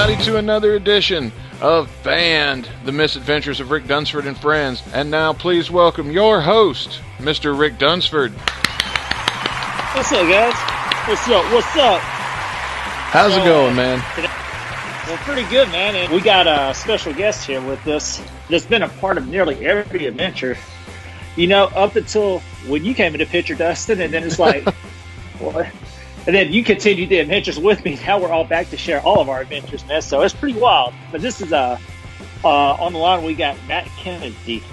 everybody, to another edition of Band, the Misadventures of Rick Dunsford and Friends. And now please welcome your host, Mr. Rick Dunsford. What's up, guys? What's up? How's it going, man? Well, pretty good, man. And we got a special guest here with us that's been a part of nearly every adventure. You know, up until when you came into the picture, Dustin, and then it's like, what? And then you continued the adventures with me. Now we're all back to share all of our adventures, man. So it's pretty wild. But this is on the line. We got Matt Kennedy.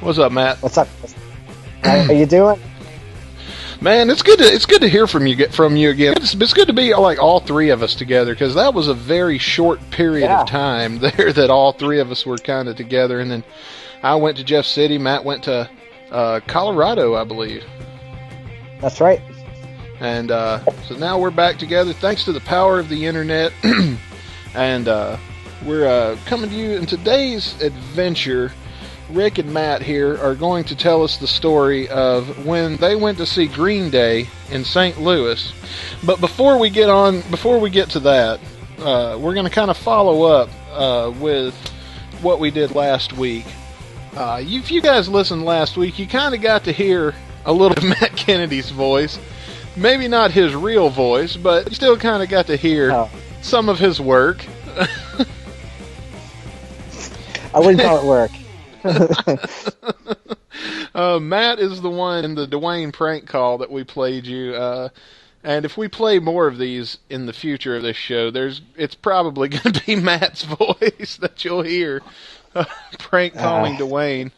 What's up, Matt? What's up? How are you doing? Man, it's good to hear from you again. It's good to be like all three of us together, because that was a very short period of time there that all three of us were kind of together. And then I went to Jeff City. Matt went to Colorado, I believe. That's right. And so now we're back together thanks to the power of the internet. And we're coming to you in today's adventure. Rick and Matt here are going to tell us the story of when they went to see Green Day in St. Louis. But before we get to that, we're going to kind of follow up with what we did last week. If you guys listened last week, you kind of got to hear a little of Matt Kennedy's voice. Maybe not his real voice, but you still kind of got to hear some of his work. I wouldn't call it work. Matt is the one in the Dwayne prank call that we played you. And if we play more of these in the future of this show, it's probably going to be Matt's voice that you'll hear prank calling Dwayne,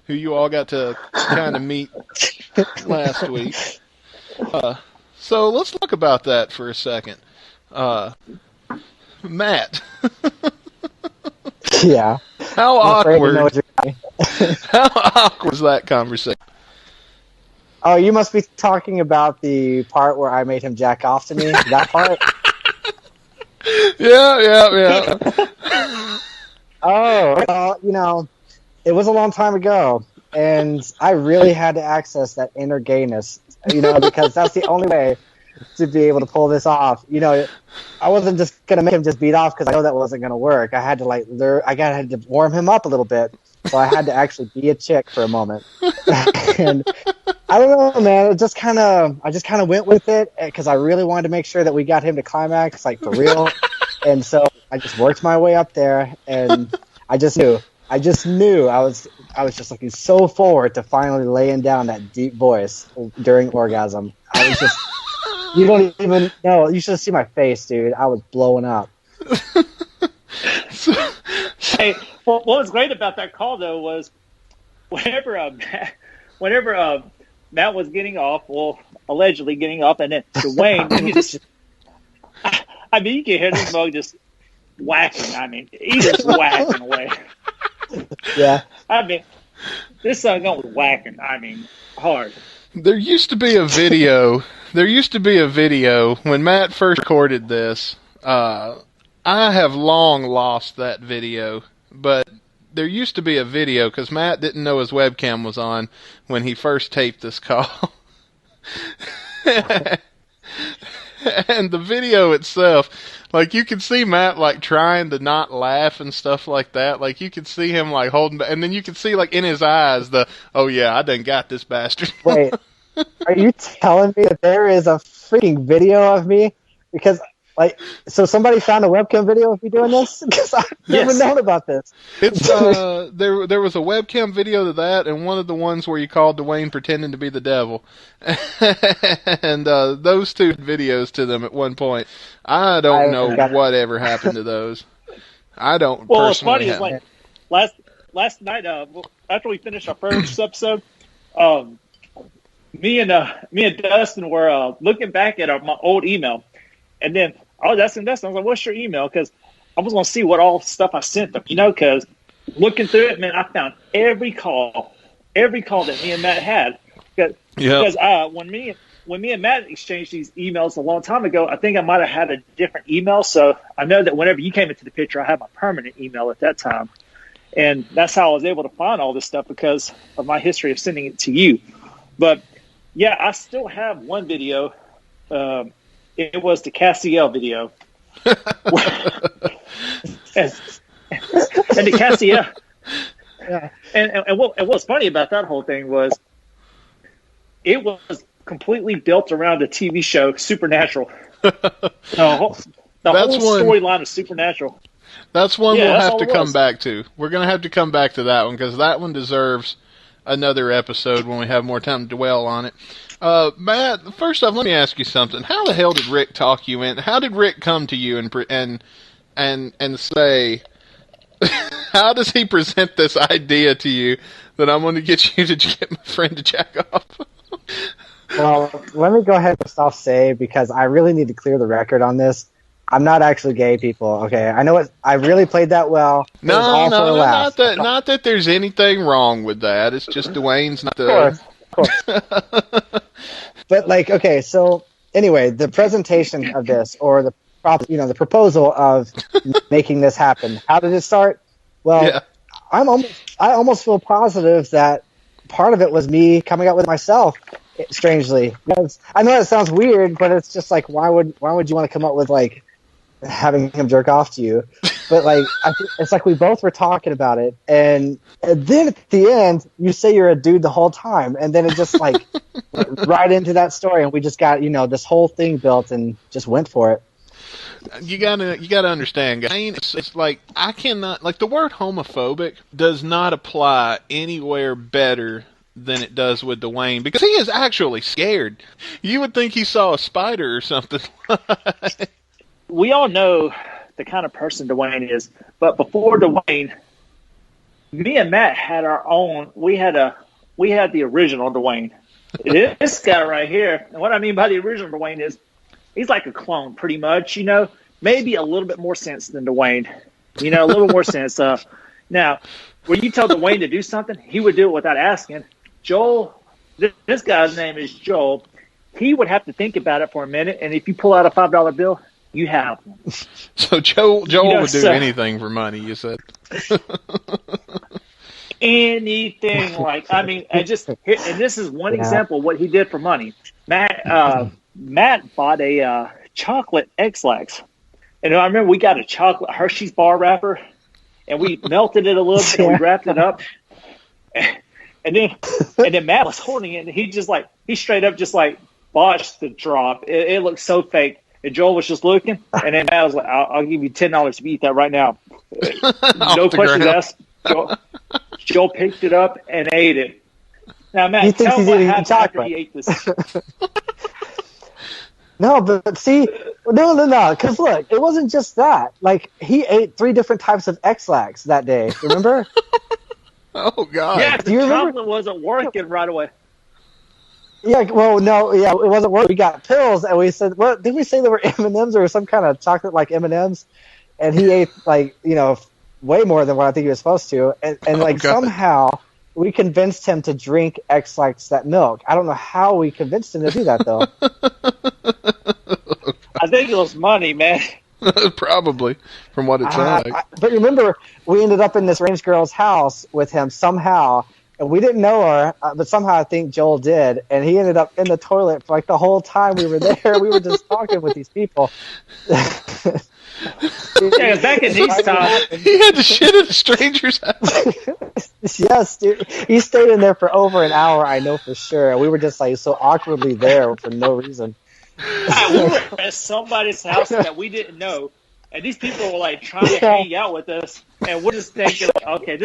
who you all got to kind of meet last week. So let's talk about that for a second. Matt. Yeah. How awkward was that conversation? Oh, you must be talking about the part where I made him jack off to me? That part? Yeah. Oh, well, it was a long time ago, and I really had to access that inner gayness, because that's the only way to be able to pull this off. I wasn't just going to make him just beat off because I know that wasn't going to work. I had to I had to warm him up a little bit, so I had to actually be a chick for a moment. And I don't know, man. I just kind of went with it because I really wanted to make sure that we got him to climax, like, for real. And so I just worked my way up there, and I just knew I was just looking so forward to finally laying down that deep voice during orgasm. I was just, you don't even know. You should see my face, dude. I was blowing up. Hey, what was great about that call, though, was whenever Matt was getting off, well, allegedly getting off, and then Dwayne, you can hear this mug just whacking. He just whacking away. Yeah. This son was whacking. Hard. There used to be a video when Matt first recorded this. I have long lost that video, but there used to be a video because Matt didn't know his webcam was on when he first taped this call. And the video itself, like, you can see Matt, like, trying to not laugh and stuff like that. Like, you can see him, like, holding back. And then you can see, like, in his eyes, oh, yeah, I done got this bastard. Wait, are you telling me that there is a freaking video of me? Because, so somebody found a webcam video of me doing this? Because I've never known about this. It's there was a webcam video of that, and one of the ones where you called Dwayne pretending to be the devil. And those two videos to them at one point. I don't know whatever happened to those. I don't. Well, what's funny is, like, last night, after we finished our first episode, me and Dustin were looking back at my old email. And then I was asking Dustin, I was like, what's your email? Because I was going to see what all stuff I sent them, because looking through it, man, I found every call that me and Matt had. Because when me and Matt exchanged these emails a long time ago, I think I might have had a different email. So I know that whenever you came into the picture, I had my permanent email at that time. And that's how I was able to find all this stuff, because of my history of sending it to you. But, yeah, I still have one video. It was the Castiel video and the Cassia. Yeah. And what's funny about that whole thing was it was completely built around the TV show Supernatural. The whole storyline of Supernatural. That's one Yeah, we'll that's have all to it come was. back to. We're going to have to come back to that one because that one deserves another episode when we have more time to dwell on it. Matt, first off, let me ask you something. How the hell did Rick talk you in? How did Rick come to you and say, how does he present this idea to you that I'm going to get you to get my friend to jack off? Well, let me go ahead and first say, because I really need to clear the record on this. I'm not actually gay, people. Okay, I know I really played that well. No, not that there's anything wrong with that. It's just Dwayne's not the. Of course. But okay, so anyway, the presentation of this, or the proposal of making this happen. How did it start? Well, yeah. I almost feel positive that part of it was me coming up with myself. Strangely, because I know that sounds weird, but it's just why would you want to come up with having him jerk off to you? But I think it's we both were talking about it, and then at the end you say you're a dude the whole time, and then it just right into that story, and we just got this whole thing built and just went for it. You gotta understand, guys. It's I cannot the word homophobic does not apply anywhere better than it does with Dwayne, because he is actually scared. You would think he saw a spider or something. We all know the kind of person Dwayne is, but before Dwayne, me and Matt had our own. We had the original Dwayne. This guy right here, and what I mean by the original Dwayne is he's like a clone, pretty much. Maybe a little bit more sense than Dwayne. A little more sense. Now, when you tell Dwayne to do something, he would do it without asking. Joel, this guy's name is Joel. He would have to think about it for a minute, and if you pull out a $5 bill, you have one. So Joel would do anything for money, you said. Anything and this is one example of what he did for money. Matt bought a chocolate X-Lax, and I remember we got a chocolate Hershey's bar wrapper, and we melted it a little bit, and we wrapped it up. And then Matt was holding it, and he straight up just botched the drop. It looked so fake. And Joel was just looking, and then Matt was like, I'll give you $10 to eat that right now. No questions asked. Joel picked it up and ate it. Now, Matt, tell him what happened after he ate this. No, but see, no, because look, it wasn't just that. He ate 3 different types of X-Lax that day, remember? Oh, God. Yeah, the chocolate wasn't working right away. Yeah, well, no, yeah, it wasn't working. We got pills, and we said, what, did we say there were M&Ms or some kind of chocolate like M&Ms? And he ate, way more than what I think he was supposed to. And somehow we convinced him to drink X-Lax that milk. I don't know how we convinced him to do that, though. I think it was money, man. Probably, from what it sounds like. But remember, we ended up in this range girl's house with him somehow, and we didn't know her, but somehow I think Joel did, and he ended up in the toilet for the whole time we were there. We were just talking with these people. Yeah, back in these times, he had to shit at a stranger's house. Yes, dude. He stayed in there for over an hour, I know for sure. We were just so awkwardly there for no reason. We were at somebody's house that we didn't know, and these people were trying to hang out with us, and we're just thinking, okay, I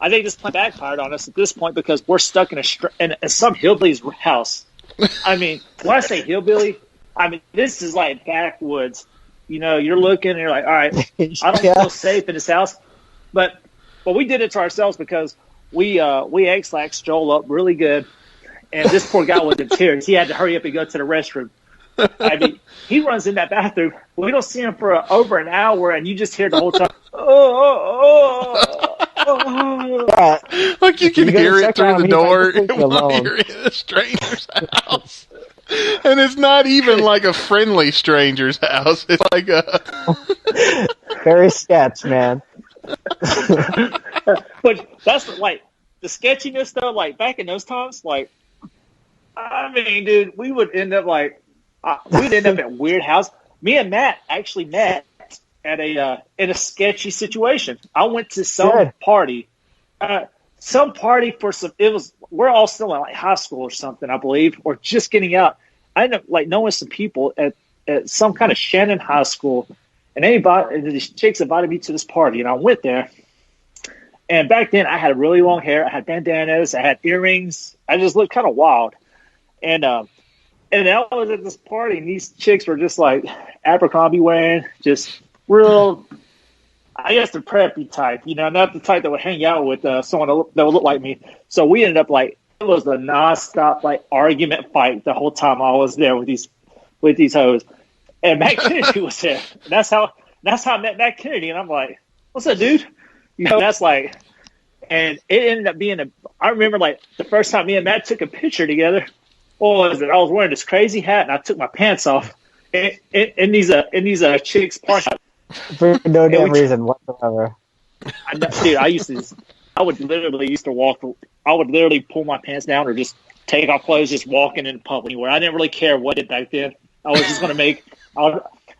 think this plan backfired on us at this point because we're stuck in some hillbilly's house. I mean, when I say hillbilly, this is backwoods. You're looking and you're all right, I don't feel safe in this house. But we did it to ourselves because we X-Laxed Joel up really good. And this poor guy was in tears. He had to hurry up and go to the restroom. He runs in that bathroom. We don't see him for over an hour, and you just hear the whole time, you can hear it through the door while you're in a stranger's house. And it's not even a friendly stranger's house. It's a... Very sketch, man. But that's the sketchiness, though, back in those times, dude, we would end up we'd end up at weird house. me and Matt actually met at in a sketchy situation. I went to some party, for some. We're all still in like high school or something, I believe, or just getting out. I ended up like knowing some people at some kind of Shannon high school, and these chicks invited me to this party, and I went there. And back then, I had really long hair. I had bandanas. I had earrings. I just looked kind of wild. And I was at this party, and these chicks were just like Abercrombie wearing, just real, I guess the preppy type, not the type that would hang out with someone that would look like me. So we ended up like, it was a nonstop like argument fight the whole time I was there with these hoes. And Matt Kennedy was there. And that's how I met Matt Kennedy. And I'm like, what's up, dude? That's like, and it ended up being I remember like the first time me and Matt took a picture together. What was it? I was wearing this crazy hat and I took my pants off in these chicks' party. For no damn reason whatsoever. Dude, I would literally pull my pants down or just take off clothes, just walking in public anywhere. I didn't really care what I did back then. I was just going to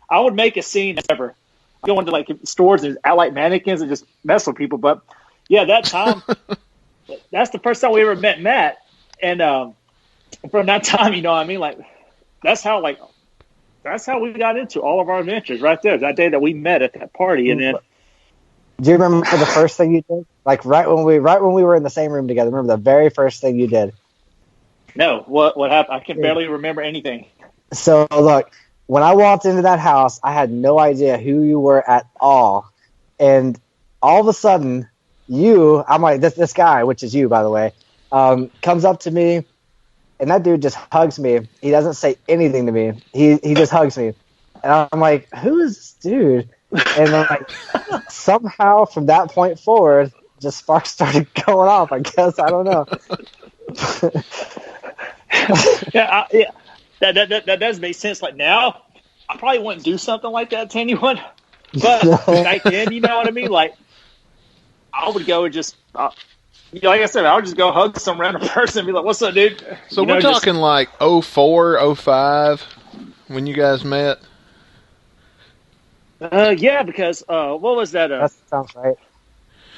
I would make a scene ever. Go into like stores and act like mannequins and just mess with people. But yeah, that time, that's the first time we ever met Matt. And from that time, you know what I mean? Like, that's how we got into all of our adventures right there. That day that we met at that party. And then, do you remember the first thing you did? Like right when we were in the same room together. Remember the very first thing you did? No. What happened? I can barely remember anything. So look, when I walked into that house, I had no idea who you were at all. And all of a sudden, I'm like, this guy, which is you, by the way, comes up to me, and that dude just hugs me. He doesn't say anything to me. He just hugs me. And I'm like, who is this dude? And then, like, somehow from that point forward, just sparks started going off, I guess. I don't know. Yeah. That does make sense. Like now, I probably wouldn't do something like that to anyone. But back then, you know what I mean? Like, I would go and just, like I said, I would just go hug some random person and be like, what's up, dude? So we're talking like 04, 05 when you guys met? Yeah, because, what was that? That sounds right.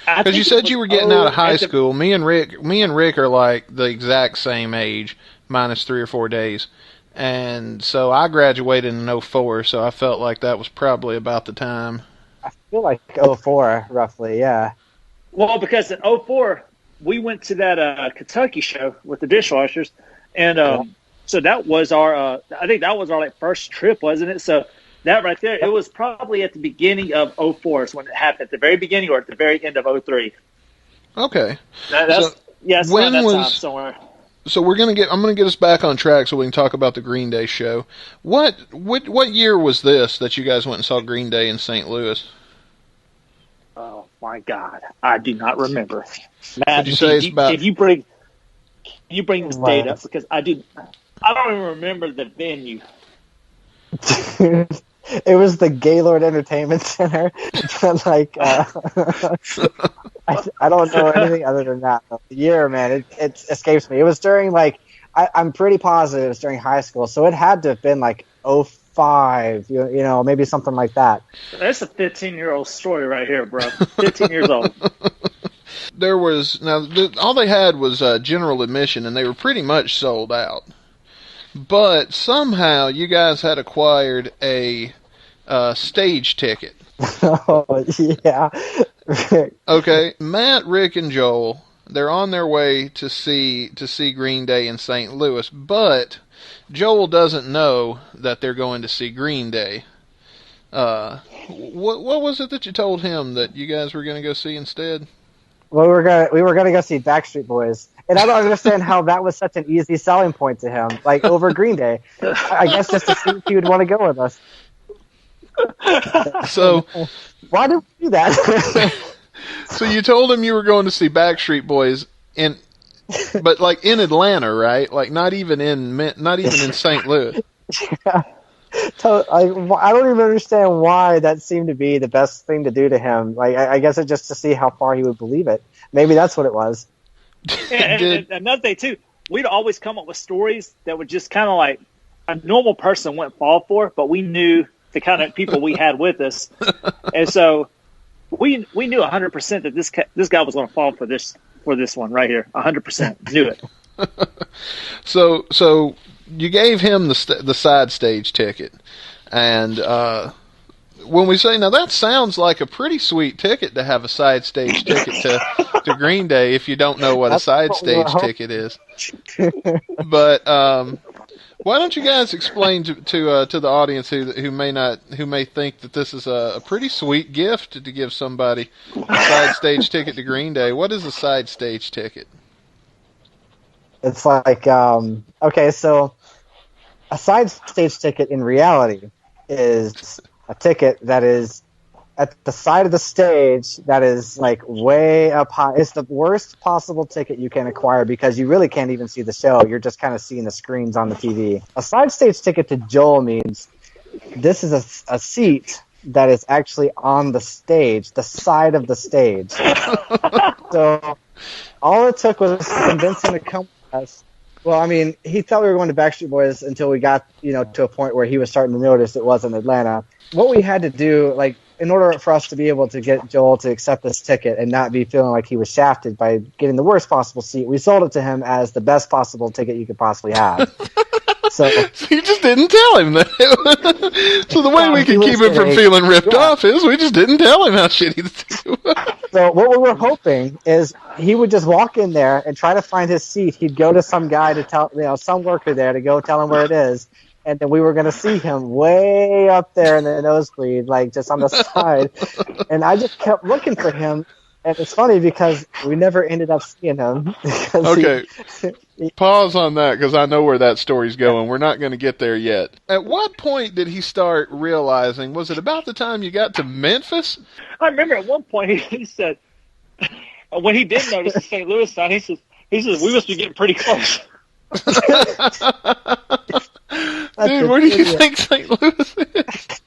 Because you said you were getting out of high school. Me and Rick are like the exact same age, minus 3 or 4 days. And so I graduated in 04, so I felt like that was probably about the time. I feel like 04, roughly, yeah. Well, because in 04, we went to that Kentucky show with the dishwashers, and so that was our, I think that was our like first trip, wasn't it? So that right there, it was probably at the beginning of 04 is when it happened, at the very beginning or at the very end of 03. Okay. It's around that time somewhere. So I'm gonna get us back on track so we can talk about the Green Day show. What year was this that you guys went and saw Green Day in St. Louis? Oh my God, I do not remember. Matt, can you bring this date up because I don't even remember the venue. It was the Gaylord Entertainment Center. Like, I don't know anything other than that. The year, man, it escapes me. It was during, like, I'm pretty positive it was during high school, so it had to have been, like, 05, maybe something like that. That's a 15-year-old story right here, bro. 15 years old. There was, all they had was general admission, and they were pretty much sold out. But somehow you guys had acquired a stage ticket. Oh, yeah. Okay, Matt, Rick, and Joel, they're on their way to see Green Day in St. Louis, but Joel doesn't know that they're going to see Green Day. What was it that you told him that you guys were going to go see instead? Well, we were gonna go see Backstreet Boys, and I don't understand how that was such an easy selling point to him, like over Green Day. I guess just to see if he would want to go with us. So why did we do that? So you told him you were going to see Backstreet Boys but like in Atlanta, right? Like not even in St. Louis. Yeah. I don't even understand why that seemed to be the best thing to do to him. Like, I guess it's just to see how far he would believe it. Maybe that's what it was. And another thing, too, we'd always come up with stories that would just kind of like a normal person wouldn't fall for, but we knew the kind of people we had with us, and so we knew 100% that this guy was going to fall for this one right here. 100% knew it. So you gave him the side stage ticket, and when we say, now that sounds like a pretty sweet ticket to have a side stage ticket to Green Day if you don't know what a side stage ticket is. But why don't you guys explain to the audience who may think that this is a pretty sweet gift to give somebody a side stage ticket to Green Day? What is a side stage ticket? It's like, okay, so a side stage ticket in reality is a ticket that is at the side of the stage that is like way up high. It's the worst possible ticket you can acquire because you really can't even see the show. You're just kind of seeing the screens on the TV. A side stage ticket to Joel means this is a seat that is actually on the stage, the side of the stage. So all it took was convince him to come with us. Well, I mean, he thought we were going to Backstreet Boys until we got, to a point where he was starting to notice it was in Atlanta. What we had to do, like, in order for us to be able to get Joel to accept this ticket and not be feeling like he was shafted by getting the worst possible seat, we sold it to him as the best possible ticket you could possibly have. So you just didn't tell him that. So the way we could keep him from feeling ripped off is we just didn't tell him how shitty the ticket was. So what we were hoping is he would just walk in there and try to find his seat. He'd go to some guy to tell, some worker there to go tell him where it is. And then we were going to see him way up there in the nosebleed, like just on the side. And I just kept looking for him. And it's funny because we never ended up seeing him. Okay. Pause on that because I know where that story's going. We're not going to get there yet. At what point did he start realizing, was it about the time you got to Memphis? I remember at one point he said, when he did notice the St. Louis sign, he says, we must be getting pretty close. Dude, where do you think St. Louis is?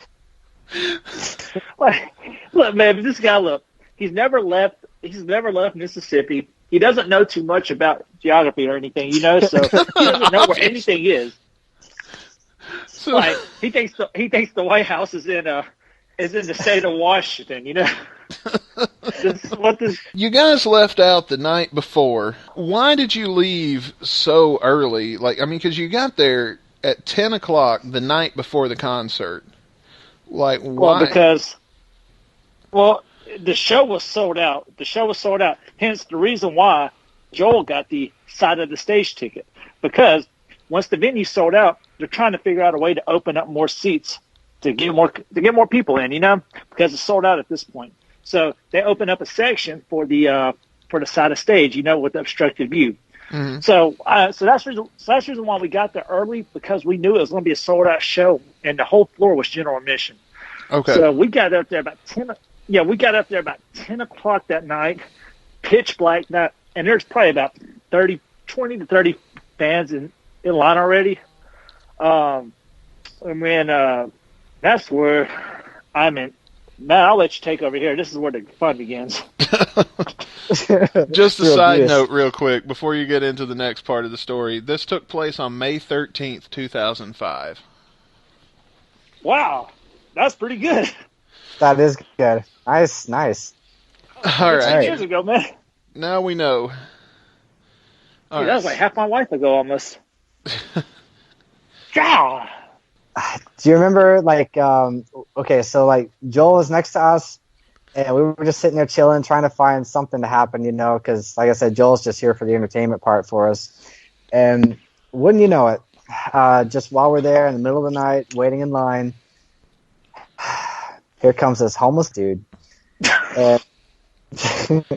Look, man, this guy, he's never left Mississippi. He doesn't know too much about geography or anything, so he doesn't know where anything is. So, like, he thinks the White House is in the state of Washington, You guys left out the night before. Why did you leave so early? Because you got there at 10 o'clock the night before the concert. Like, why? Well, the show was sold out. Hence the reason why Joel got the side of the stage ticket. Because once the venue sold out, they're trying to figure out a way to open up more seats to get more people in, because it's sold out at this point. So they open up a section for the side of stage, with the obstructed view. Mm-hmm. So that's the reason why we got there early, because we knew it was going to be a sold out show, and the whole floor was general admission. Okay. So we got up there about 10. Yeah, we got up there about 10 o'clock that night, pitch black. And there's probably about 20 to 30 fans in line already. And then that's where I'm in. Matt, I'll let you take over here. This is where the fun begins. Just a side note real quick before you get into the next part of the story. This took place on May 13th, 2005. Wow. That's pretty good. That is good. Nice. All right. 10 years ago, man. Now we know. Dude, that was like half my life ago almost. Yeah. Do you remember, so Joel was next to us, and we were just sitting there chilling, trying to find something to happen, because, like I said, Joel's just here for the entertainment part for us. And wouldn't you know it, just while we're there in the middle of the night, waiting in line, here comes this homeless dude. And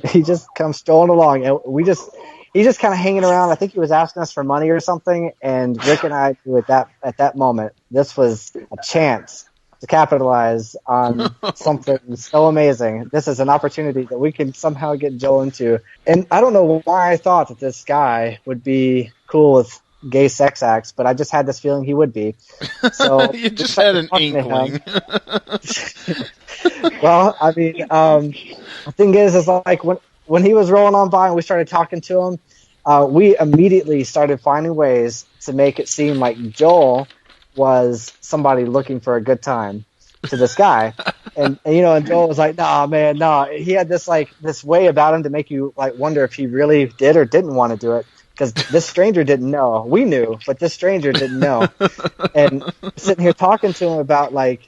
he just comes strolling along, and he's just kind of hanging around. I think he was asking us for money or something, and Rick and I knew at that moment, this was a chance to capitalize on something so amazing. This is an opportunity that we can somehow get Joel into. And I don't know why I thought that this guy would be cool with gay sex acts, but I just had this feeling he would be. So you just had an inkling. Well, the thing is like when he was rolling on by and we started talking to him, we immediately started finding ways to make it seem like Joel was somebody looking for a good time. to this guy. And Joel was like, nah, man, nah. He had this way about him to make you like wonder if he really did or didn't want to do it. Because this stranger didn't know. We knew, but this stranger didn't know. And sitting here talking to him about like,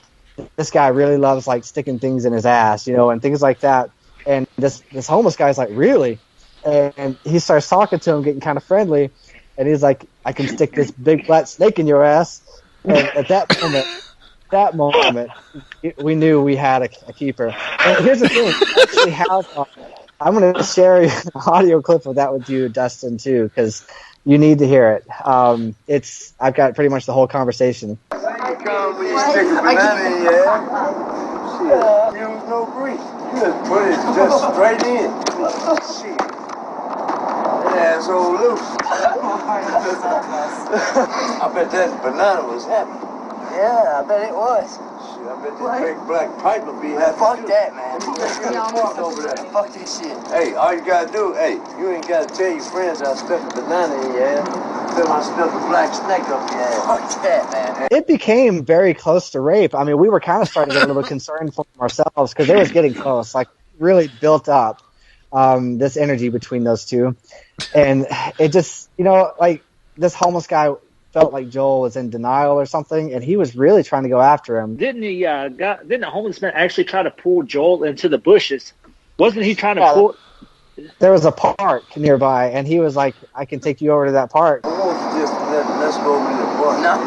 this guy really loves like sticking things in his ass, and things like that. And this homeless guy's like, really? And he starts talking to him, getting kind of friendly. And he's like, I can stick this big black snake in your ass. And at that moment, we knew we had a keeper. And here's the thing. I actually have, I'm going to share an audio clip of that with you, Dustin, too, because you need to hear it. I've got pretty much the whole conversation. Stick a banana in your ass. Shit, use no grease. You just put it just straight in. Shit. That asshole loose. I bet that banana was happy. Yeah, I bet it was. Shit, I bet that big black pipe will be happy. Fuck too. that, man. Over there. Fuck this shit. Hey, all you gotta do, you ain't gotta tell your friends I stuffed a banana in your ass. Tell them I stuffed a black snake up your ass. Fuck that, man. It became very close to rape. I mean, we were kind of starting to get a little concerned for ourselves because it was getting close, like really built up, this energy between those two. And it just, like this homeless guy felt like Joel was in denial or something, and he was really trying to go after him. Didn't the homeless man actually try to pull Joel into the bushes? Wasn't he trying to pull? There was a park nearby, and he was like, I can take you over to that park. I want you just let's go over to the park. No.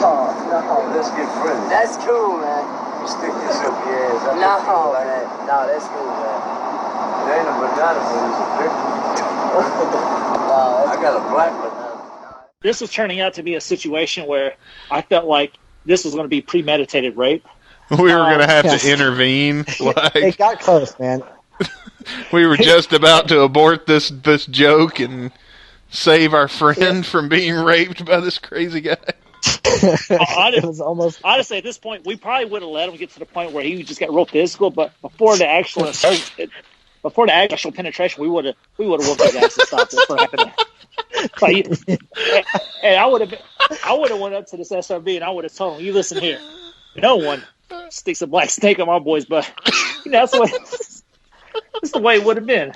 Let's get friendly. That's cool, man. You stick this up your ass. No, man. No, that's cool, man. It ain't a banana, but it's a big one. I got a black banana. This was turning out to be a situation where I felt like this was going to be premeditated rape. We were going to have to intervene. It got close, man. We were just about to abort this joke and save our friend from being raped by this crazy guy. It was almost. Honestly, at this point, we probably would have let him get to the point where he just got real physical. But before the actual penetration, we would have whooped his ass to stop this from happening. And I would have went up to this SRB and I would have told him, "You listen here, no one sticks a black snake on my boy's butt." That's the way it would have been.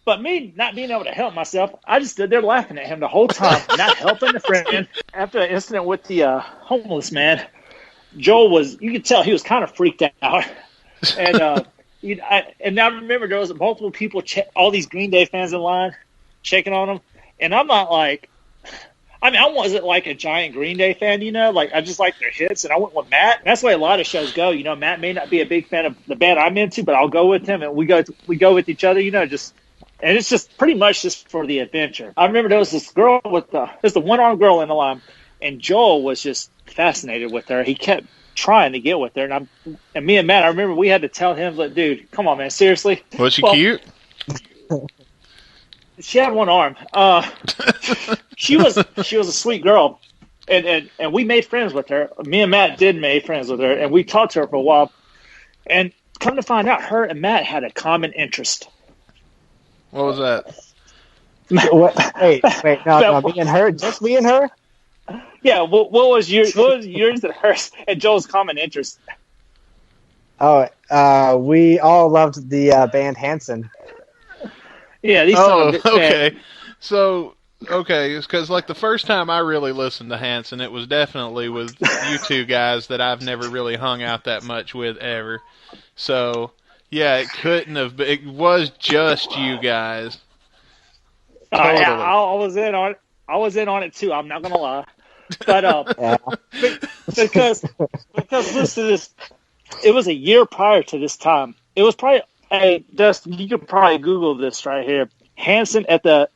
But me not being able to help myself, I just stood there laughing at him the whole time, not helping the friend. After the incident with the homeless man, Joel you could tell he was kind of freaked out. And and now remember, there was multiple people, all these Green Day fans in line, checking on him. And I'm not like, I wasn't like a giant Green Day fan, like I just like their hits, and I went with Matt. That's the way a lot of shows go. Matt may not be a big fan of the band I'm into, but I'll go with him, and we go with each other, and it's just pretty much just for the adventure. I remember there was this girl there's the one-armed girl in the line, and Joel was just fascinated with her. He kept trying to get with her, and me and Matt, I remember we had to tell him, like, dude, come on, man, seriously. Was she cute? She had one arm. She was a sweet girl, and we made friends with her. Me and Matt did make friends with her, and we talked to her for a while. And come to find out, her and Matt had a common interest. What was that? Wait, no, me and her, just me and her. Yeah, what was yours and hers and Joel's common interest? Oh, we all loved the band Hanson. Yeah, these okay. So, because like the first time I really listened to Hanson, it was definitely with you two guys that I've never really hung out that much with ever. So, yeah, it couldn't have been. It was just you guys. Totally. Yeah, I was in on it. I was in on it too. I'm not gonna lie, but because listen to this, it was a year prior to this time. It was probably. Hey, Dustin, you could probably Google this right here. Hanson at the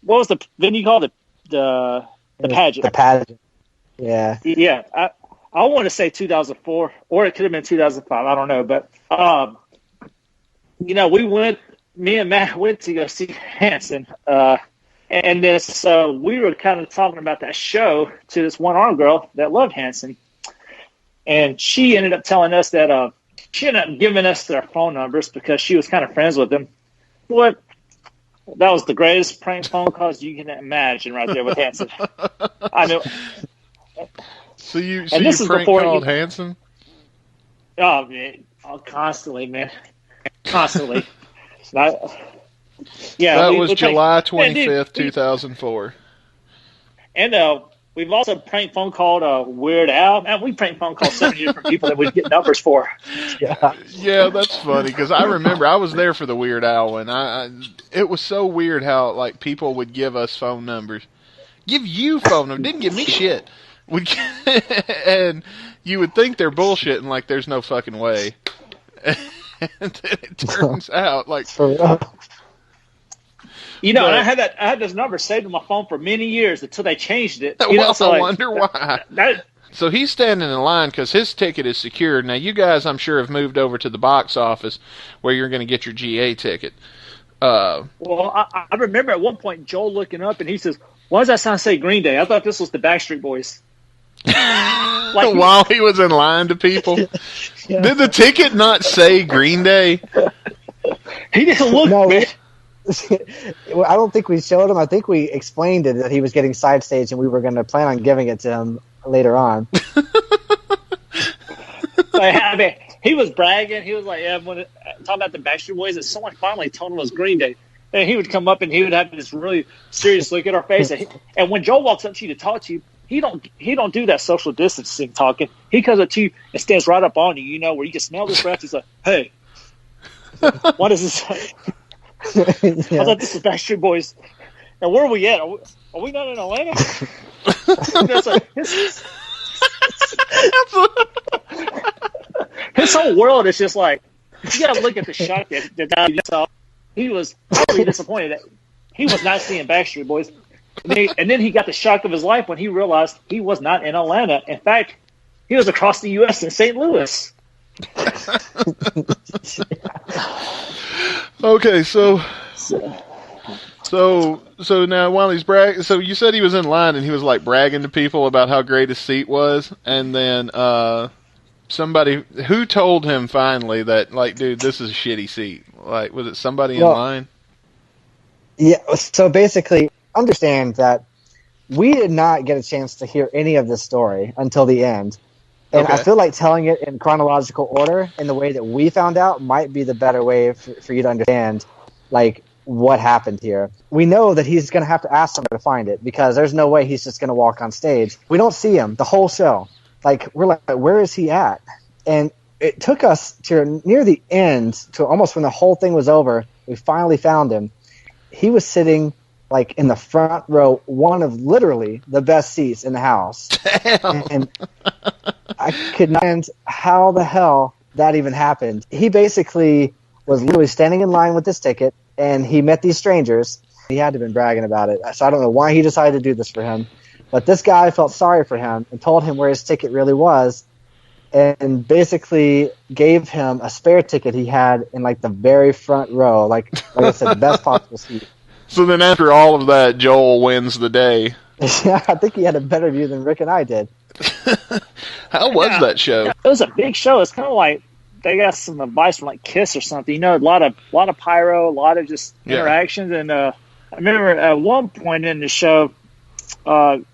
what was the venue called the pageant? The pageant. Yeah. Yeah. I want to say 2004, or it could have been 2005. I don't know, but me and Matt went to go see Hanson, and then so we were kind of talking about that show to this one-armed girl that loved Hanson, and she ended up telling us that she ended up giving us their phone numbers because she was kind of friends with them. What? That was the greatest prank phone calls you can imagine right there with Hanson. I know. So you this is prank before called Hanson? Oh man, constantly, man, constantly. That was July Man, dude, 25th, 2004. And we've also prank phone called Weird Al. Man, we prank phone called so many different people that we'd get numbers for. Yeah, that's funny because I remember I was there for the Weird Al one. It was so weird how like people would give us phone numbers, give you phone numbers, didn't give me shit. And you would think they're bullshitting, like there's no fucking way. And then it turns out like. You know, and I had this number saved in my phone for many years until they changed it. You know, I wonder why. So he's standing in line because his ticket is secured. Now, you guys, I'm sure, have moved over to the box office where you're going to get your GA ticket. Well, I remember at one point Joel looking up and he says, "Why does that sound say Green Day? I thought this was the Backstreet Boys." Like while he was in line to people, did the ticket not say Green Day? He didn't look. No, I don't think we showed him. I think we explained it that he was getting side stage, and we were going to plan on giving it to him later on. I mean, he was bragging. He was like, "Yeah, talking about the Backstreet Boys." And someone finally told him it was Green Day. And he would come up and he would have this really serious look at our face. And when Joe walks up to you to talk to you, he don't do that social distancing talking. He comes up to you and stands right up on you. You know, where you can smell this breath. He's like, "Hey, what is this?" I thought this was Backstreet Boys. And where are we at? Are we not in Atlanta? That's like, his whole world is just like, you got to look at the shock that you saw. He was totally disappointed that he was not seeing Backstreet Boys. And then he got the shock of his life when he realized he was not in Atlanta. In fact, he was across the U.S. in St. Louis. Okay, so now while he's bragging, so you said he was in line and he was like bragging to people about how great his seat was, and then somebody who told him finally that, like, dude, this is a shitty seat. Like, was it somebody in line? Yeah. So basically, understand that we did not get a chance to hear any of this story until the end. And I feel like telling it in chronological order in the way that we found out might be the better way for you to understand, like, what happened here. We know that he's going to have to ask somebody to find it because there's no way he's just going to walk on stage. We don't see him the whole show. Like, we're like, where is he at? And it took us to near the end, to almost when the whole thing was over, we finally found him. He was sitting, like, in the front row, one of literally the best seats in the house. Damn. And I could not understand how the hell that even happened. He basically was literally standing in line with this ticket, and he met these strangers. He had to have been bragging about it. So I don't know why he decided to do this for him. But this guy felt sorry for him and told him where his ticket really was, and basically gave him a spare ticket he had in, like, the very front row. Like I said, the best possible seat. So then after all of that, Joel wins the day. Yeah, I think he had a better view than Rick and I did. How was that show? It was a big show. It's kind of like they got some advice from like Kiss or something. You know, a lot of pyro, a lot of just interactions. And I remember at one point in the show, Billy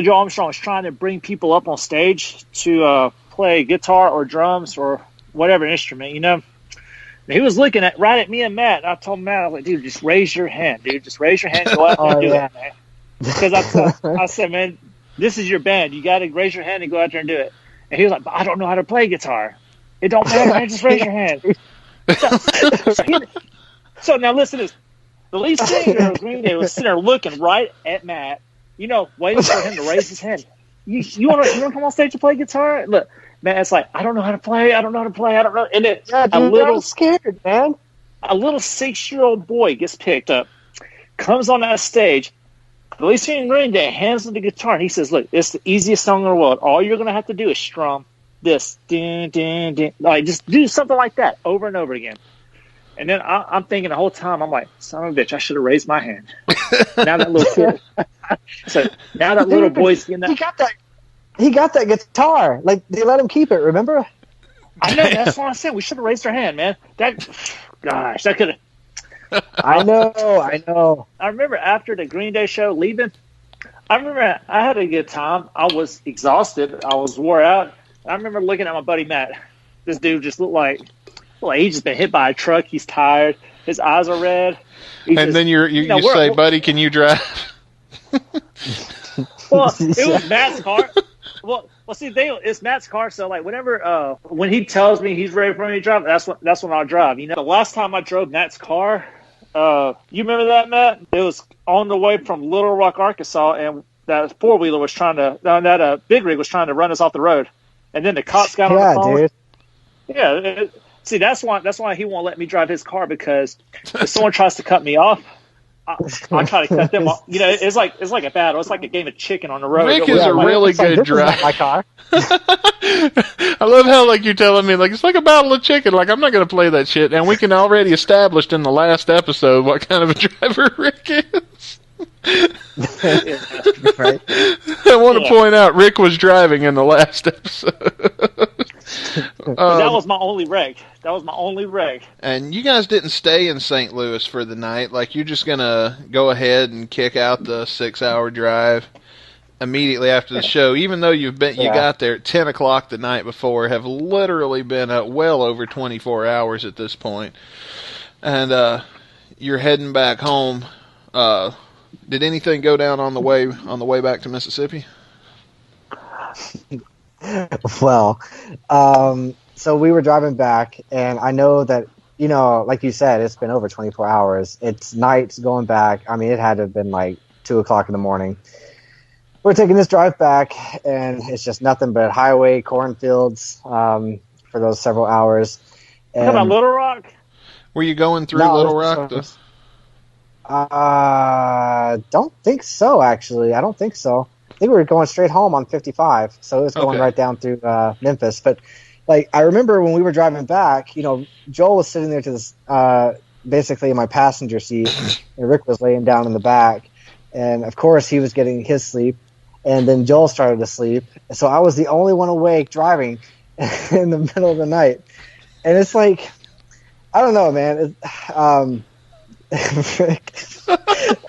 Joe Armstrong was trying to bring people up on stage to play guitar or drums or whatever instrument, you know. And he was looking right at me and Matt. And I told Matt, I was like, "Dude, just raise your hand, dude. Just raise your hand and go out there and do it, man." Because I said, "Man, this is your band. You got to raise your hand and go out there and do it." And he was like, "But I don't know how to play guitar." "It don't matter, man. Just raise your hand." So now listen to this. The lead singer of Green Day was sitting there looking right at Matt, you know, waiting for him to raise his hand. You want to come on stage to play guitar? Look, Matt's like, "I don't know how to play. I don't know how to play. I don't know." And then I'm scared, man. A little 6-year-old boy gets picked up, comes on that stage. The lead singer in Green Day hands him the guitar, and he says, "Look, it's the easiest song in the world. All you're going to have to do is strum this, din, din, din. Like, just do something like that over and over again." And then I'm thinking the whole time, I'm like, "Son of a bitch, I should have raised my hand." Now that little kid, so now that little boy's getting that. He got that guitar. Like, they let him keep it. Remember? I know. That's what I said. We should have raised our hand, man. That could have. I know. I remember after the Green Day show leaving, I remember I had a good time. I was exhausted. I was wore out. I remember looking at my buddy Matt. This dude just looked like he's just been hit by a truck. He's tired. His eyes are red. And then you say, buddy, can you drive? Well, it was Matt's car. Well, see, it's Matt's car. So, like, whenever when he tells me he's ready for me to drive, that's when I'll drive. You know, the last time I drove Matt's car, you remember that, Matt? It was on the way from Little Rock, Arkansas, and that four-wheeler was big rig was trying to run us off the road, and then the cops got on the phone. Dude. Yeah, see, that's why he won't let me drive his car, because if someone tries to cut me off, I try to cut them off. You know, it's like a battle. It's like a game of chicken on the road. Rick is a really good driver. My car. I love how, like, you're telling me, like, it's like a battle of chicken. Like, I'm not going to play that shit. And we can already established in the last episode what kind of a driver Rick is. Right. I want to point out Rick was driving in the last episode. That was my only wreck. And you guys didn't stay in St. Louis for the night. Like, you're just going to go ahead and kick out the 6-hour drive immediately after the show, even though you got there at 10 o'clock the night before, have literally been well over 24 hours at this point. And you're heading back home. Did anything go down on the way back to Mississippi? Well, so we were driving back, and I know that, you know, like you said, it's been over 24 hours. It's night going back. I mean, it had to have been like 2 o'clock in the morning. We're taking this drive back, and it's just nothing but highway, cornfields for those several hours. And, talking about Little Rock? Were you going through Little Rock? Don't think so, actually. I don't think so. I think we were going straight home on 55, so it was going right down through Memphis. But, like, I remember when we were driving back, you know, Joel was sitting there to this, basically in my passenger seat, and Rick was laying down in the back. And, of course, he was getting his sleep, and then Joel started to sleep. So I was the only one awake driving in the middle of the night. And it's like, I don't know, man. Rick.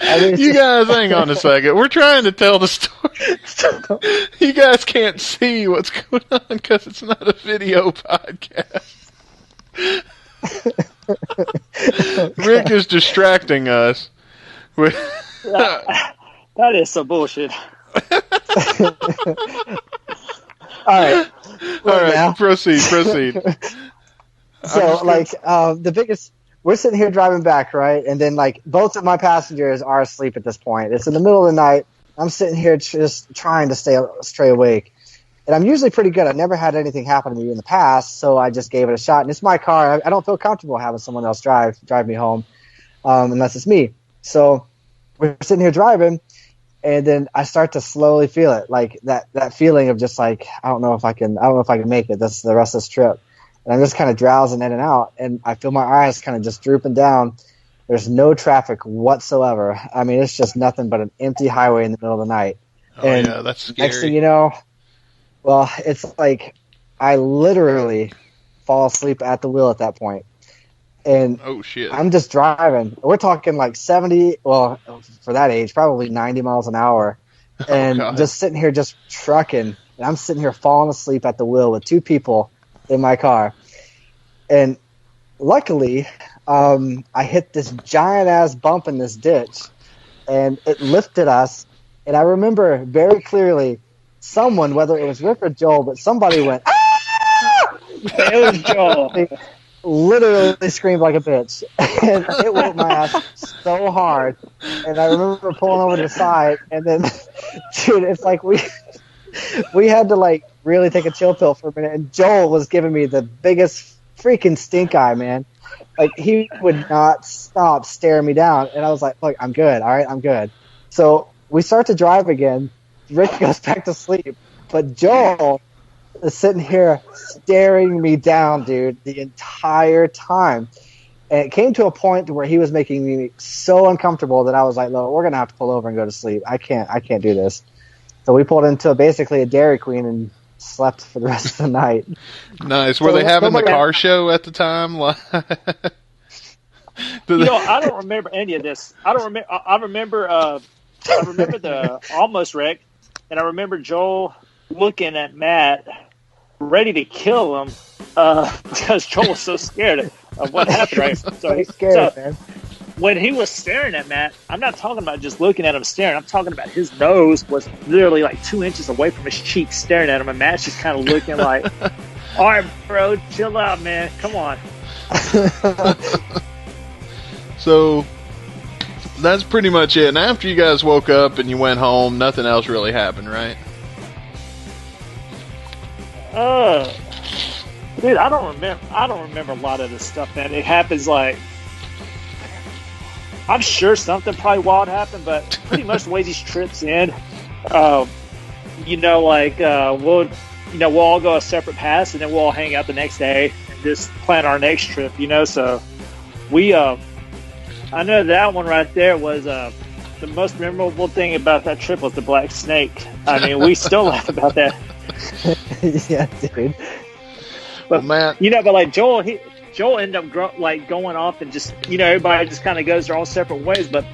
I mean, you guys, hang on a second. We're trying to tell the story. You guys can't see what's going on because it's not a video podcast. Rick is distracting us with. That is some bullshit. All right. Now. Proceed. So, like, the biggest. We're sitting here driving back, right? And then, like, both of my passengers are asleep at this point. It's in the middle of the night. I'm sitting here just trying to stay awake. And I'm usually pretty good. I've never had anything happen to me in the past, so I just gave it a shot. And it's my car. I don't feel comfortable having someone else drive me home, unless it's me. So we're sitting here driving, and then I start to slowly feel it, like that feeling of just like, I don't know if I can make it. That's the rest of this trip. And I'm just kind of drowsing in and out, and I feel my eyes kind of just drooping down. There's no traffic whatsoever. I mean, it's just nothing but an empty highway in the middle of the night. Oh, and yeah, that's scary. Next thing you know, well, it's like I literally fall asleep at the wheel at that point. And oh, shit. I'm just driving. We're talking like 70, well, for that age, probably 90 miles an hour. And just sitting here just trucking. And I'm sitting here falling asleep at the wheel with two people in my car. And luckily, I hit this giant-ass bump in this ditch, and it lifted us. And I remember very clearly someone, whether it was Rick or Joel, but somebody went, "Ah!" It was Joel. Literally screamed like a bitch. And it woke my ass so hard. And I remember pulling over to the side, and then, dude, it's like we had to, like, really take a chill pill for a minute. And Joel was giving me the biggest freaking stink eye, man. Like, he would not stop staring me down. And I was like, look, I'm good. All right, I'm good. So we start to drive again. Rick goes back to sleep. But Joel is sitting here staring me down, dude, the entire time. And it came to a point where he was making me so uncomfortable that I was like, look, we're going to have to pull over and go to sleep. I can't do this. So we pulled into basically a Dairy Queen and slept for the rest of the night. Nice. Were they having the car show at the time? I don't remember any of this. I don't remember. I remember I remember the almost wreck, and I remember Joel looking at Matt, ready to kill him, because Joel was so scared of what happened. Right? So scared, man. When he was staring at Matt, I'm not talking about just looking at him staring. I'm talking about his nose was literally like 2 inches away from his cheek, staring at him, and Matt's just kind of looking like, "All right, bro, chill out, man. Come on." So that's pretty much it. And after you guys woke up and you went home, nothing else really happened, right? Dude, I don't remember a lot of this stuff, man. It happens like, I'm sure something probably wild happened, but pretty much the way these trips end, we'll all go a separate paths, and then we'll all hang out the next day and just plan our next trip, So we, I know that one right there was the most memorable thing about that trip was the black snake. I mean, we still laugh about that. Yeah, dude. But Matt, but like Joel ended up going off and just everybody just kind of goes their own separate ways. But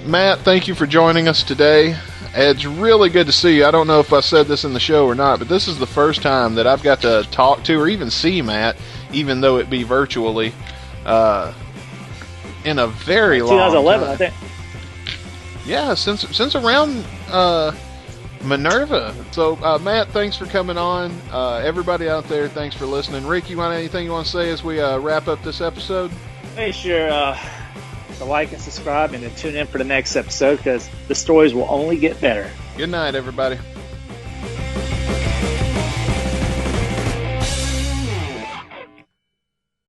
Matt, thank you for joining us today. It's really good to see you. I don't know if I said this in the show or not, but this is the first time that I've got to talk to or even see Matt, even though it be virtually, in a very long 2011, time. I think. Yeah, since around Minerva. So, Matt, thanks for coming on. Everybody out there, thanks for listening. Rick, you want anything you want to say as we wrap up this episode? Make sure to like and subscribe and to tune in for the next episode, because the stories will only get better. Good night, everybody.